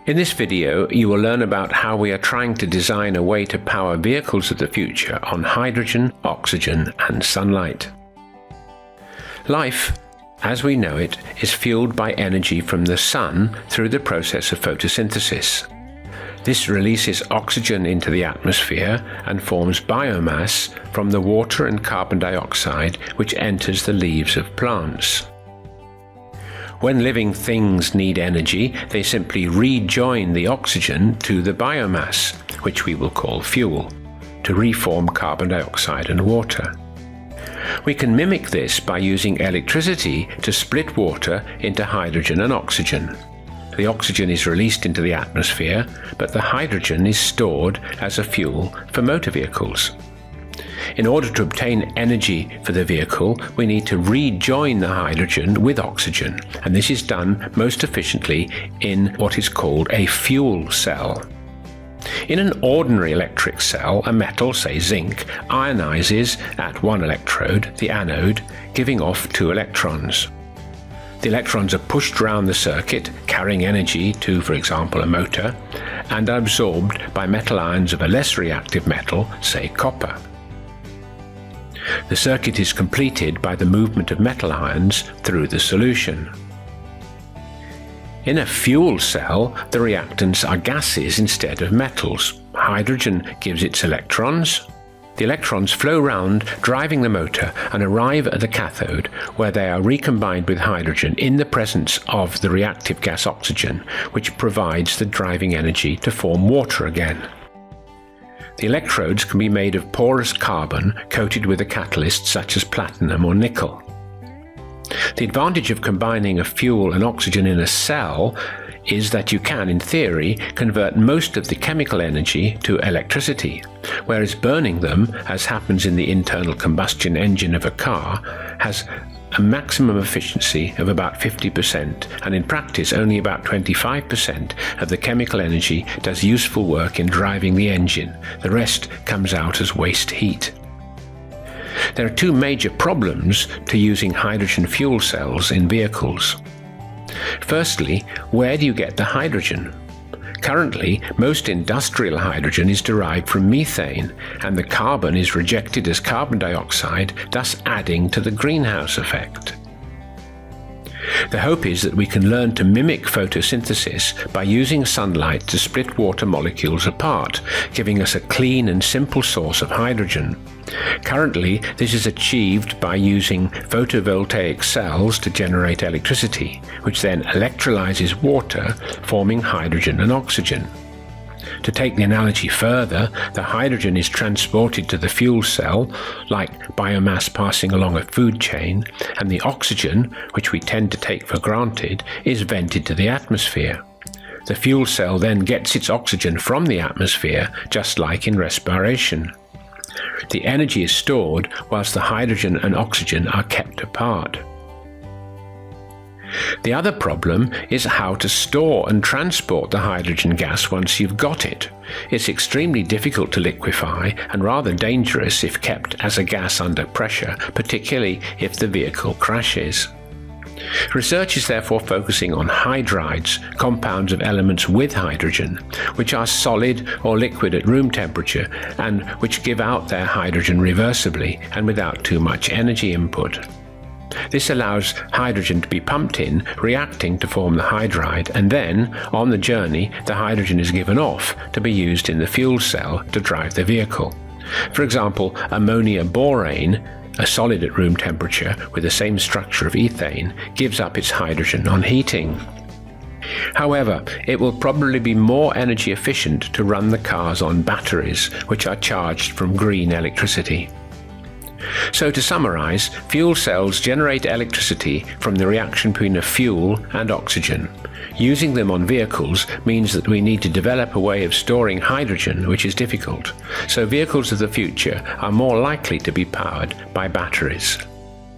In this video, you will learn about how we are trying to design a way to power vehicles of the future on hydrogen, oxygen, and sunlight. Life, as we know it, is fueled by energy from the sun through the process of photosynthesis. This releases oxygen into the atmosphere and forms biomass from the water and carbon dioxide which enters the leaves of plants. When living things need energy, they simply rejoin the oxygen to the biomass, which we will call fuel, to reform carbon dioxide and water. We can mimic this by using electricity to split water into hydrogen and oxygen. The oxygen is released into the atmosphere, but the hydrogen is stored as a fuel for motor vehicles. In order to obtain energy for the vehicle, we need to rejoin the hydrogen with oxygen, and this is done most efficiently in what is called a fuel cell. In an ordinary electric cell, a metal, say zinc, ionizes at one electrode, the anode, giving off 2 electrons. The electrons are pushed around the circuit, carrying energy to, for example, a motor, and are absorbed by metal ions of a less reactive metal, say copper. The circuit is completed by the movement of metal ions through the solution. In a fuel cell, the reactants are gases instead of metals. Hydrogen gives its electrons. The electrons flow round, driving the motor, and arrive at the cathode, where they are recombined with hydrogen in the presence of the reactive gas oxygen, which provides the driving energy to form water again. The electrodes can be made of porous carbon coated with a catalyst such as platinum or nickel. The advantage of combining a fuel and oxygen in a cell is that you can, in theory, convert most of the chemical energy to electricity, whereas burning them, as happens in the internal combustion engine of a car, has a maximum efficiency of about 50%, and in practice only about 25% of the chemical energy does useful work in driving the engine. The rest comes out as waste heat. There are 2 major problems to using hydrogen fuel cells in vehicles. Firstly, where do you get the hydrogen? Currently, most industrial hydrogen is derived from methane, and the carbon is rejected as carbon dioxide, thus adding to the greenhouse effect. The hope is that we can learn to mimic photosynthesis by using sunlight to split water molecules apart, giving us a clean and simple source of hydrogen. Currently, this is achieved by using photovoltaic cells to generate electricity, which then electrolyzes water, forming hydrogen and oxygen. To take the analogy further, the hydrogen is transported to the fuel cell, like biomass passing along a food chain, and the oxygen, which we tend to take for granted, is vented to the atmosphere. The fuel cell then gets its oxygen from the atmosphere, just like in respiration. The energy is stored whilst the hydrogen and oxygen are kept apart. The other problem is how to store and transport the hydrogen gas once you've got it. It's extremely difficult to liquefy and rather dangerous if kept as a gas under pressure, particularly if the vehicle crashes. Research is therefore focusing on hydrides, compounds of elements with hydrogen, which are solid or liquid at room temperature and which give out their hydrogen reversibly and without too much energy input. This allows hydrogen to be pumped in, reacting to form the hydride, and then, on the journey, the hydrogen is given off to be used in the fuel cell to drive the vehicle. For example, ammonia borane, a solid at room temperature with the same structure of ethane, gives up its hydrogen on heating. However, it will probably be more energy efficient to run the cars on batteries, which are charged from green electricity. So to summarize, fuel cells generate electricity from the reaction between a fuel and oxygen. Using them on vehicles means that we need to develop a way of storing hydrogen, which is difficult. So vehicles of the future are more likely to be powered by batteries.